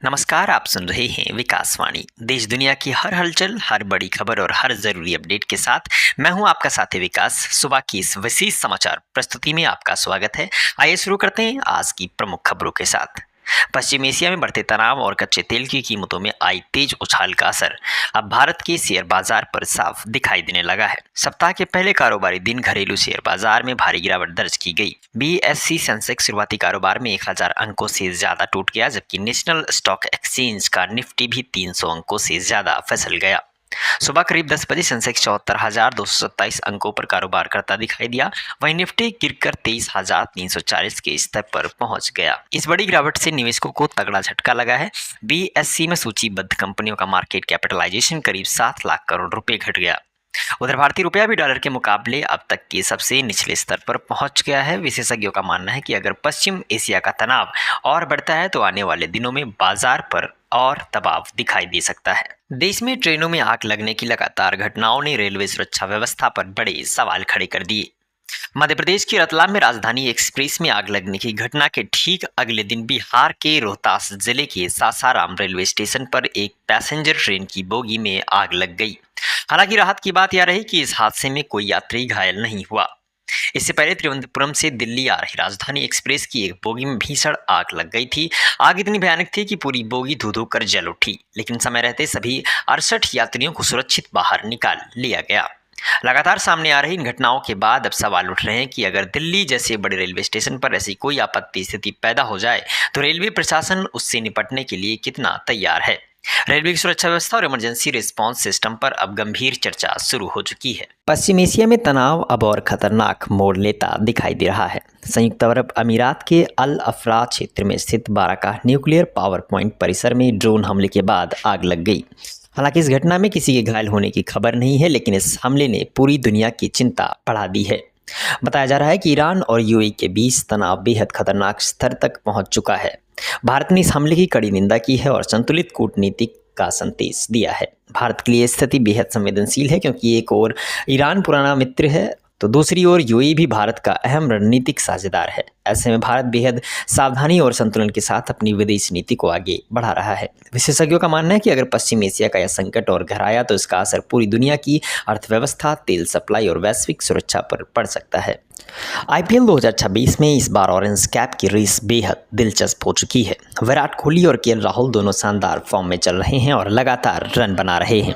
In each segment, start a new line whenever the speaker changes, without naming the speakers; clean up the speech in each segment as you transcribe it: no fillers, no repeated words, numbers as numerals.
नमस्कार, आप सुन रहे हैं विकासवाणी। देश दुनिया की हर हलचल, हर बड़ी खबर और हर जरूरी अपडेट के साथ मैं हूं आपका साथी विकास। सुबह की इस विशेष समाचार प्रस्तुति में आपका स्वागत है। आइए शुरू करते हैं आज की प्रमुख खबरों के साथ। पश्चिम एशिया में बढ़ते तनाव और कच्चे तेल की कीमतों में आई तेज उछाल का असर अब भारत के शेयर बाजार पर साफ दिखाई देने लगा है। सप्ताह के पहले कारोबारी दिन घरेलू शेयर बाजार में भारी गिरावट दर्ज की गई। बीएसई सेंसेक्स शुरुआती कारोबार में 1000 अंकों से ज्यादा टूट गया, जबकि नेशनल स्टॉक एक्सचेंज का निफ्टी भी 300 अंकों से ज्यादा फिसल गया। सुबह करीब 10 बजे सेंसेक्स 74,227 अंकों पर कारोबार करता दिखाई दिया। वहीं निफ्टी गिरकर 23,340 के स्तर पर पहुंच गया। इस बड़ी गिरावट से निवेशकों को तगड़ा झटका लगा है। बीएसई में सूचीबद्ध कंपनियों का मार्केट कैपिटलाइजेशन करीब 7 लाख करोड़ रुपए घट गया। उधर भारतीय रुपया भी डॉलर के मुकाबले अब तक के सबसे निचले स्तर पर पहुंच गया है। विशेषज्ञों का मानना है कि अगर पश्चिम एशिया का तनाव और बढ़ता है तो आने वाले दिनों में बाजार पर और दबाव दिखाई दे सकता है। देश में ट्रेनों में आग लगने की लगातार घटनाओं ने रेलवे सुरक्षा व्यवस्था पर बड़े सवाल खड़े कर दिए। मध्य प्रदेश के रतलाम में राजधानी एक्सप्रेस में आग लगने की घटना के ठीक अगले दिन बिहार के रोहतास जिले के सासाराम रेलवे स्टेशन पर एक पैसेंजर ट्रेन की बोगी में आग लग गई। हालांकि राहत की बात यह रही कि इस हादसे में कोई यात्री घायल नहीं हुआ। इससे पहले तिरुवनंतपुरम से दिल्ली आ रही राजधानी एक्सप्रेस की एक बोगी में भीषण आग लग गई थी। आग इतनी भयानक थी कि पूरी बोगी धू धू कर जल उठी, लेकिन समय रहते सभी 68 यात्रियों को सुरक्षित बाहर निकाल लिया गया। लगातार सामने आ रही इन घटनाओं के बाद अब सवाल उठ रहे हैं कि अगर दिल्ली जैसे बड़े रेलवे स्टेशन पर ऐसी कोई आपत्ति स्थिति पैदा हो जाए तो रेलवे प्रशासन उससे निपटने के लिए कितना तैयार है। रेलवे की सुरक्षा व्यवस्था और इमरजेंसी रिस्पांस सिस्टम पर अब गंभीर चर्चा शुरू हो चुकी है। पश्चिम एशिया में तनाव अब और खतरनाक मोड़ लेता दिखाई दे रहा है। संयुक्त अरब अमीरात के अल अफरा क्षेत्र में स्थित बाराका न्यूक्लियर पावर प्लांट परिसर में ड्रोन हमले के बाद आग लग गई। हालांकि इस घटना में किसी के घायल होने की खबर नहीं है, लेकिन इस हमले ने पूरी दुनिया की चिंता बढ़ा दी है। बताया जा रहा है कि ईरान और यूएई के बीच तनाव बेहद खतरनाक स्तर तक पहुंच चुका है। भारत ने इस हमले की कड़ी निंदा की है और संतुलित कूटनीति का संदेश दिया है। भारत के लिए स्थिति बेहद संवेदनशील है, क्योंकि एक ओर ईरान पुराना मित्र है तो दूसरी ओर यूएई भी भारत का अहम रणनीतिक साझेदार है। ऐसे में भारत बेहद सावधानी और संतुलन के साथ अपनी विदेश नीति को आगे बढ़ा रहा है। विशेषज्ञों का मानना है कि अगर पश्चिम एशिया का यह संकट और गहराया तो इसका असर पूरी दुनिया की अर्थव्यवस्था, तेल सप्लाई और वैश्विक सुरक्षा पर पड़ सकता है। आईपीएल 2026 में इस बार ऑरेंज कैप की रेस बेहद दिलचस्प हो चुकी है। विराट कोहली और केएल राहुल दोनों शानदार फॉर्म में चल रहे हैं और लगातार रन बना रहे हैं।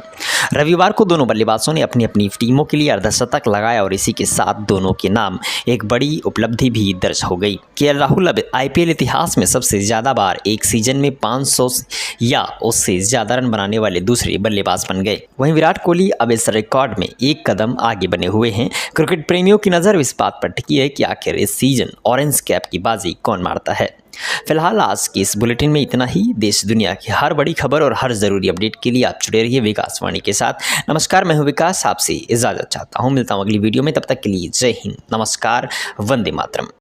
रविवार को दोनों बल्लेबाजों ने अपनी अपनी टीमों के लिए अर्धशतक लगाया और इसी के साथ दोनों के नाम एक बड़ी उपलब्धि भी दर्ज हो गई। केएल राहुल अब आईपीएल इतिहास में सबसे ज्यादा बार एक सीजन में 500 या उससे ज्यादा रन बनाने वाले दूसरे बल्लेबाज बन गए। वहीं विराट कोहली अब इस रिकॉर्ड में एक कदम आगे बने हुए हैं। क्रिकेट प्रेमियों की नज़र इस बात पर टिकी है कि आखिर इस सीजन ऑरेंज कैप की बाजी कौन मारता है। फिलहाल आज की इस बुलेटिन में इतना ही। देश दुनिया की हर बड़ी खबर और हर जरूरी अपडेट के लिए आप जुड़े रहिए विकासवाणी के साथ। नमस्कार, मैं हूं विकास, आपसे इजाजत चाहता हूं। मिलता हूं अगली वीडियो में, तब तक के लिए जय हिंद, नमस्कार, वंदे मातरम।